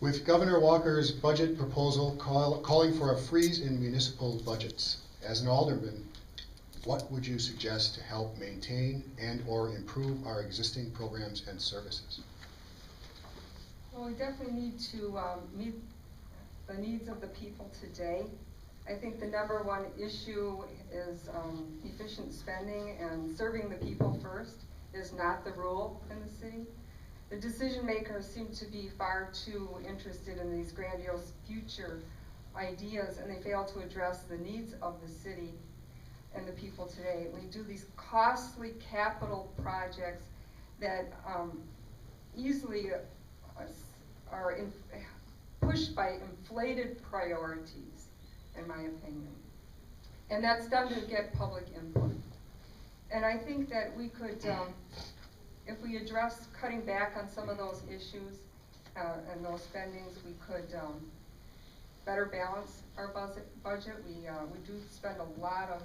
With Governor Walker's budget proposal calling for a freeze in municipal budgets, as an alderman, what would you suggest to help maintain and or improve our existing programs and services? Well, we definitely need to meet the needs of the people today. I think the number one issue is efficient spending, and serving the people first is not the rule in the city. The decision makers seem to be far too interested in these grandiose future ideas, and they fail to address the needs of the city and the people today. We do these costly capital projects that easily are pushed by inflated priorities, in my opinion. And that's done to get public input. And I think that we could, if we address cutting back on some of those issues and those spendings, we could better balance our budget. We do spend a lot of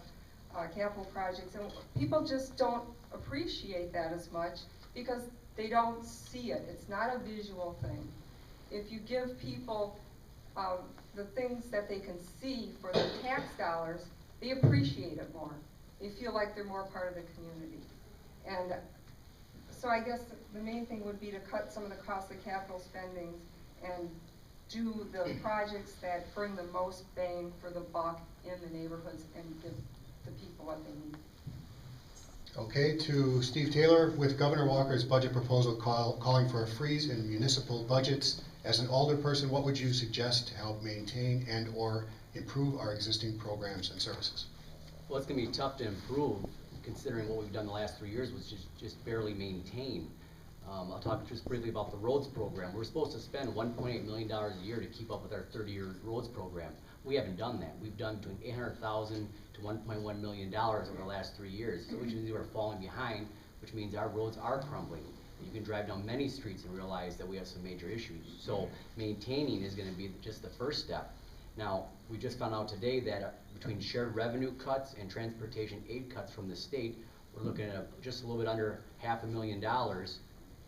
capital projects, and people just don't appreciate that as much because they don't see it. It's not a visual thing. If you give people the things that they can see for their tax dollars, they appreciate it more. They feel like they're more part of the community. And so I guess the main thing would be to cut some of the costly capital spendings and do the projects that bring the most bang for the buck in the neighborhoods and give the people what they need. Okay, to Steve Taylor, with Governor Walker's budget proposal calling for a freeze in municipal budgets, as an alderperson, what would you suggest to help maintain and or improve our existing programs and services? Well, it's going to be tough to improve considering what we've done the last 3 years was just barely maintain. I'll talk just briefly about the roads program. We're supposed to spend $1.8 million a year to keep up with our 30-year roads program. We haven't done that. We've done between $800,000 to $1.1 million over the last 3 years, so which means we're falling behind, which means our roads are crumbling. You can drive down many streets and realize that we have some major issues. So maintaining is going to be just the first step. Now, we just found out today that between shared revenue cuts and transportation aid cuts from the state, we're looking at just a little bit under $500,000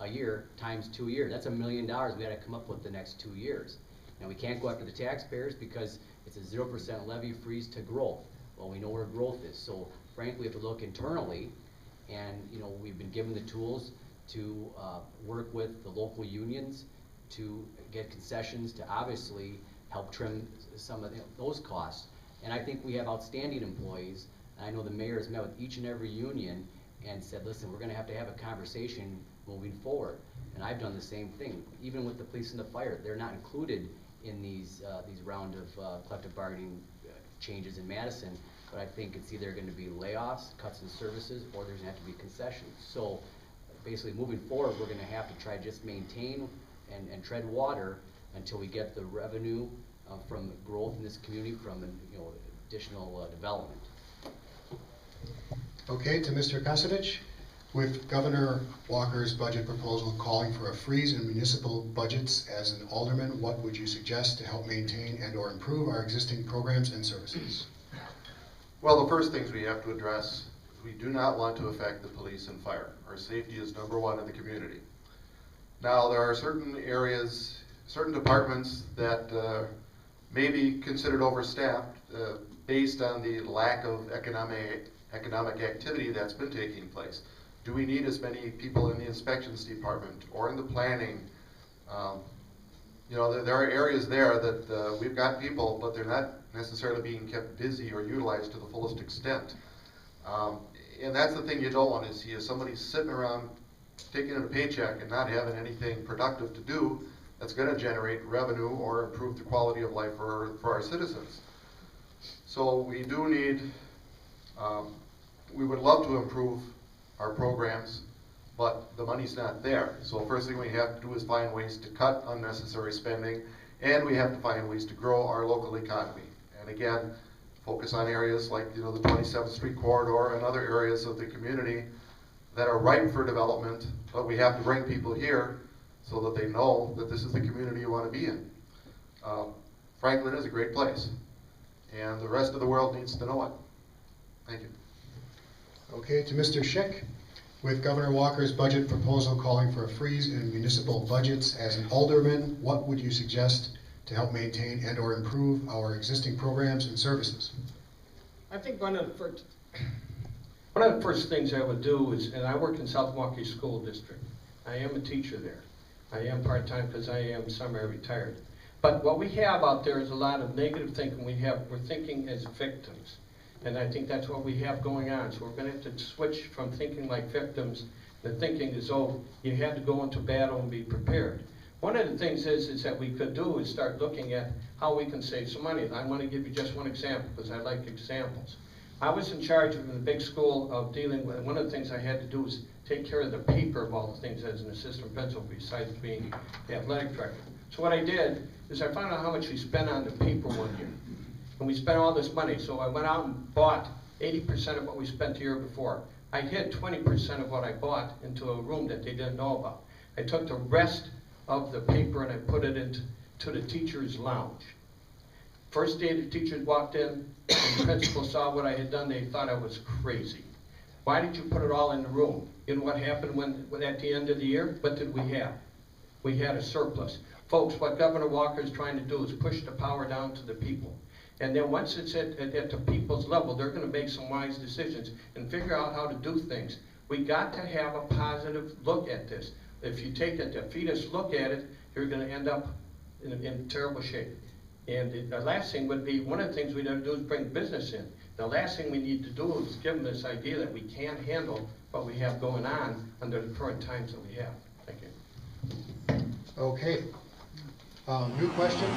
a year times 2 years. That's $1 million we got to come up with the next 2 years. Now, we can't go after the taxpayers because it's a 0% levy freeze to growth. Well, we know where growth is. So, frankly, we have to look internally, and we've been given the tools to work with the local unions to get concessions to obviously help trim some of those costs. And I think we have outstanding employees. I know the mayor has met with each and every union and said, listen, we're going to have a conversation moving forward. And I've done the same thing. Even with the police and the fire, they're not included in these round of collective bargaining changes in Madison. But I think it's either going to be layoffs, cuts in services, or there's going to have to be concessions. So basically moving forward, we're going to have to try to just maintain and tread water until we get the revenue from growth in this community from additional development. Okay, to Mr. Kasevich, with Governor Walker's budget proposal calling for a freeze in municipal budgets, as an alderman, what would you suggest to help maintain and or improve our existing programs and services? Well, the first things we have to address, we do not want to affect the police and fire. Our safety is #1 in the community. Now, there are certain areas, certain departments that may be considered overstaffed based on the lack of economic activity that's been taking place. Do we need as many people in the inspections department or in the planning? There are areas there that we've got people, but they're not necessarily being kept busy or utilized to the fullest extent. And that's the thing you don't want to see, is somebody sitting around taking in a paycheck and not having anything productive to do that's going to generate revenue or improve the quality of life for our citizens. So we do need, we would love to improve our programs, but the money's not there. So first thing we have to do is find ways to cut unnecessary spending, and we have to find ways to grow our local economy. And again, focus on areas like the 27th Street corridor and other areas of the community that are ripe for development, but we have to bring people here so that they know that this is the community you want to be in. Franklin is a great place, and the rest of the world needs to know it. Thank you. Okay, to Mr. Schick, With Governor Walker's budget proposal calling for a freeze in municipal budgets, as an alderman, what would you suggest to help maintain and or improve our existing programs and services? I think one of the first things I would do is, and I work in South Milwaukee School District. I am a teacher there. I am part-time because I am semi-retired. But what we have out there is a lot of negative thinking. We're thinking as victims. And I think that's what we have going on. So we're going to have to switch from thinking like victims to thinking as though you had to go into battle and be prepared. One of the things is that we could do is start looking at how we can save some money. I want to give you just one example because I like examples. I was in charge of in the big school of dealing with, one of the things I had to do was take care of the paper of all the things as an assistant principal besides being the athletic director. So what I did is I found out how much we spent on the paper one year. And we spent all this money. So I went out and bought 80% of what we spent the year before. I hid 20% of what I bought into a room that they didn't know about. I took the rest of the paper and I put it into the teacher's lounge. First day the teachers walked in and the principal saw what I had done, they thought I was crazy. Why did you put it all in the room? You know what happened when at the end of the year? What did we have? We had a surplus. Folks, what Governor Walker is trying to do is push the power down to the people. And then once it's at the people's level, they're going to make some wise decisions and figure out how to do things. We got to have a positive look at this. If you take a defeatist look at it, you're going to end up in terrible shape. And the last thing would be, one of the things we don't do is bring business in. The last thing we need to do is give them this idea that we can't handle what we have going on under the current times that we have. Thank you. Okay. New question?